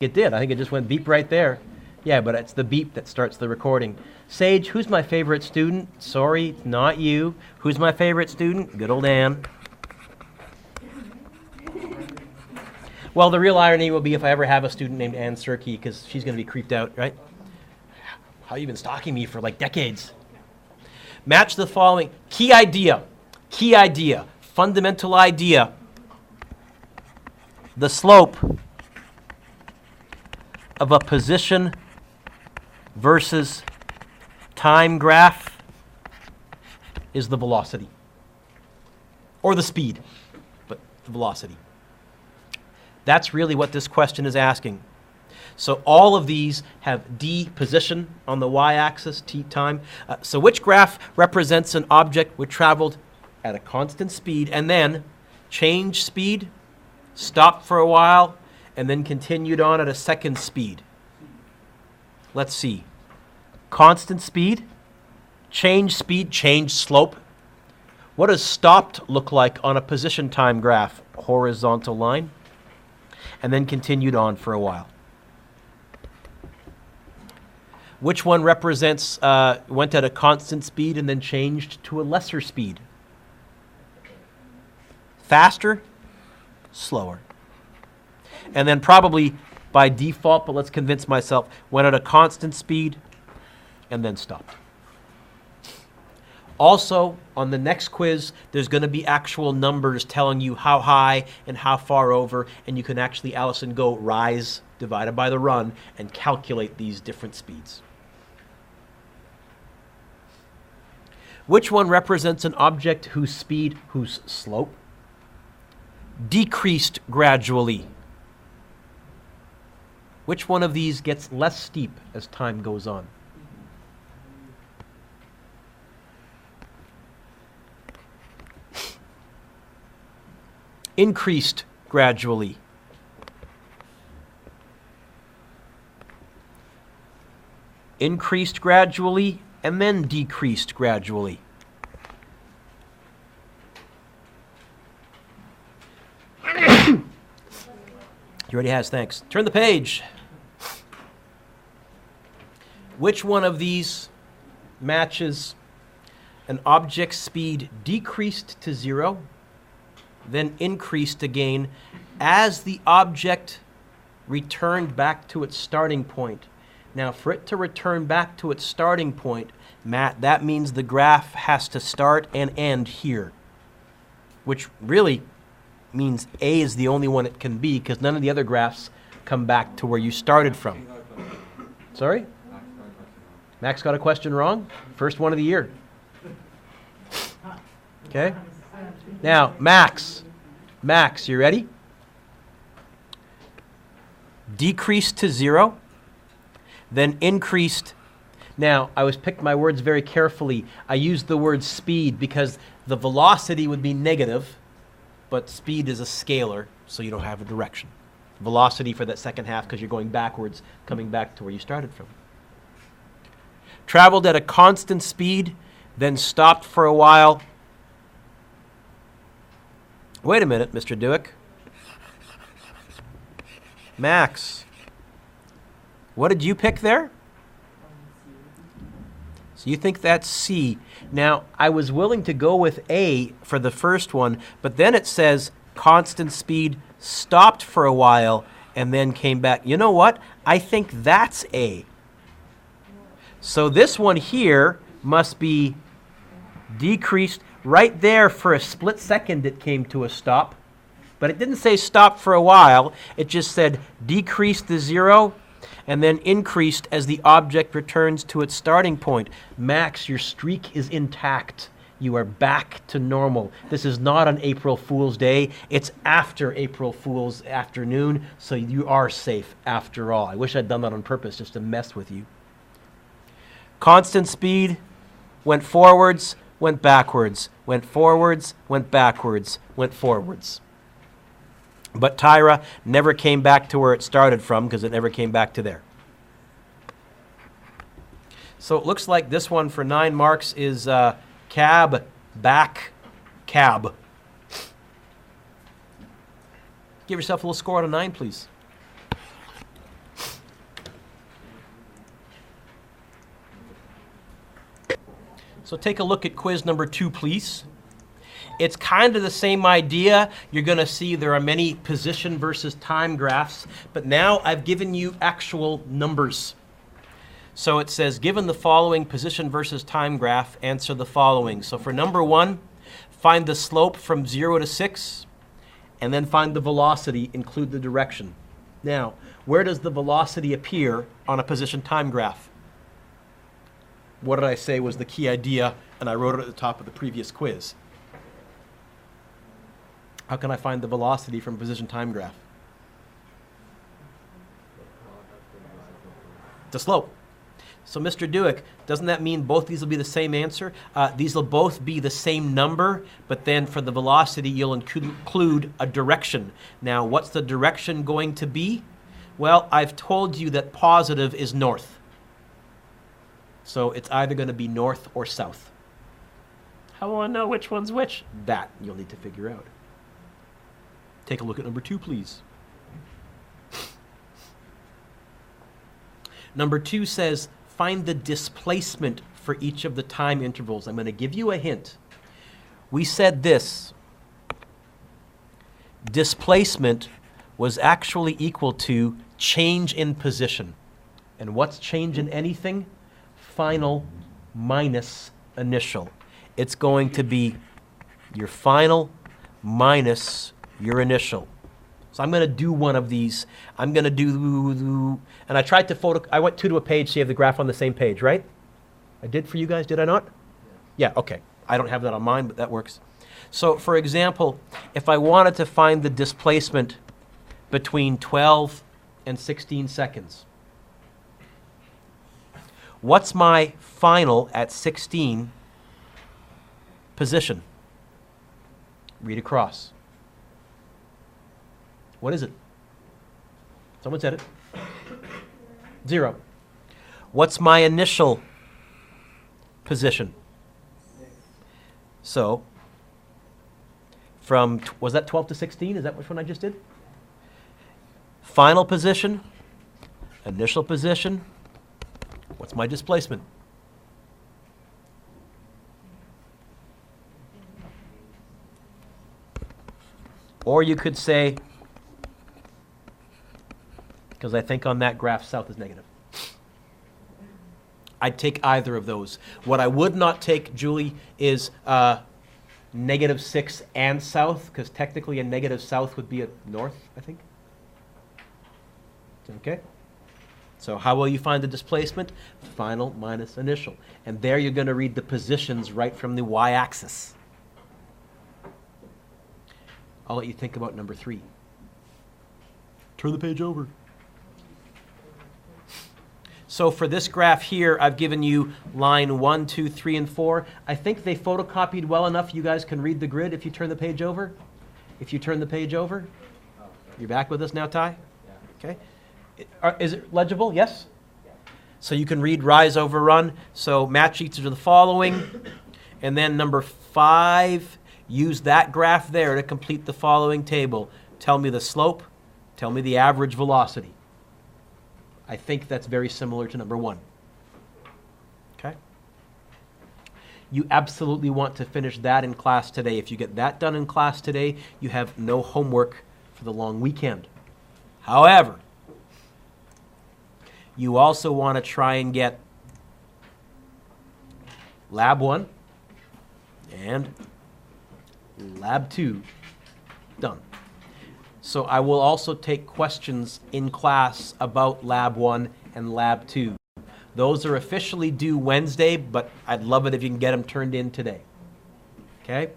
It did. I think it just went beep right there. Yeah, but it's the beep that starts the recording. Sage, who's my favorite student? Sorry, not you. Who's my favorite student? Good old Ann. Well, the real irony will be if I ever have a student named Ann Serkey, because she's going to be creeped out, right? How you been stalking me for like decades? Match the following. Key idea, fundamental idea. The slope of a position versus time graph is the velocity. Or the speed, but the velocity. That's really what this question is asking. So all of these have d position on the y-axis, t time. So which graph represents an object which traveled at a constant speed and then changed speed, stopped for a while, and then continued on at a second speed? Let's see. Constant speed, change slope. What does stopped look like on a position time graph? Horizontal line. And then continued on for a while. Which one represents, went at a constant speed and then changed to a lesser speed? Faster, slower. And then probably by default, but let's convince myself, went at a constant speed and then stopped. Also, on the next quiz, there's going to be actual numbers telling you how high and how far over, and you can actually, Allison, go rise divided by the run and calculate these different speeds. Which one represents an object whose slope decreased gradually? Which one of these gets less steep as time goes on? Increased gradually. Increased gradually and then decreased gradually. He already has, thanks. Turn the page. Which one of these matches an object's speed decreased to 0, then increased again as the object returned back to its starting point? Now, for it to return back to its starting point, Matt, that means the graph has to start and end here, which really means A is the only one it can be because none of the other graphs come back to where you started from. Sorry? Max got a question wrong? First one of the year. Okay? Now, Max, you ready? Decreased to 0, then increased. Now, I picked my words very carefully. I used the word speed because the velocity would be negative, but speed is a scalar, so you don't have a direction. Velocity for that second half because you're going backwards, coming back to where you started from. Traveled at a constant speed, then stopped for a while. Wait a minute, Mr. Dueck. Max, what did you pick there? So you think that's C. Now, I was willing to go with A for the first one, but then it says constant speed, stopped for a while, and then came back. You know what? I think that's A. So this one here must be decreased. Right there for a split second it came to a stop, but it didn't say stop for a while. It just said decreased to 0 and then increased as the object returns to its starting point. Max, your streak is intact. You are back to normal. This is not on April Fool's Day. It's after April Fool's afternoon, so you are safe after all. I wish I'd done that on purpose just to mess with you. Constant speed, went forwards, went backwards, went forwards, went backwards, went forwards. But Tyra never came back to where it started from because it never came back to there. So it looks like this one for 9 marks is cab, back, cab. Give yourself a little score out of 9, please. So take a look at quiz number 2, please. It's kind of the same idea. You're going to see there are many position versus time graphs, but now I've given you actual numbers. So it says, given the following position versus time graph, answer the following. So for number 1, find the slope from 0 to 6, and then find the velocity, include the direction. Now, where does the velocity appear on a position time graph? What did I say was the key idea, and I wrote it at the top of the previous quiz. How can I find the velocity from a position time graph? The slope. So Mr. Dueck, doesn't that mean both these will be the same answer? These will both be the same number, but then for the velocity, you'll include a direction. Now, what's the direction going to be? Well, I've told you that positive is north. So it's either going to be north or south. How will I know which one's which? That you'll need to figure out. Take a look at number 2, please. Number 2 says, find the displacement for each of the time intervals. I'm going to give you a hint. We said this. Displacement was actually equal to change in position. And what's change in anything? Final minus initial. It's going to be your final minus your initial. So I'm going to do one of these. I'm going to do, and I tried to I went to a page so you have the graph on the same page, right? I did for you guys, did I not? Yeah, okay. I don't have that on mine, but that works. So for example, if I wanted to find the displacement between 12 and 16 seconds, what's my final at 16 position? Read across. What is it? Someone said it. 0. What's my initial position? So, from, was that 12 to 16? Is that which one I just did? Final position, initial position. What's my displacement? Or you could say, because I think on that graph south is negative. I'd take either of those. What I would not take, Julie, is -6 and south, because technically a negative south would be a north, I think. Okay? So how will you find the displacement? Final minus initial. And there you're going to read the positions right from the y-axis. I'll let you think about number 3. Turn the page over. So for this graph here, I've given you line 1, 2, 3, and 4. I think they photocopied well enough you guys can read the grid if you turn the page over. If you turn the page over. You're back with us now, Ty? Yeah. Okay. Is it legible? Yes? Yeah. So you can read rise over run. So match each of the following. And then number 5, use that graph there to complete the following table. Tell me the slope. Tell me the average velocity. I think that's very similar to number 1. Okay? You absolutely want to finish that in class today. If you get that done in class today, you have no homework for the long weekend. However, you also want to try and get Lab 1 and Lab 2 done. So I will also take questions in class about Lab 1 and Lab 2. Those are officially due Wednesday, but I'd love it if you can get them turned in today. Okay?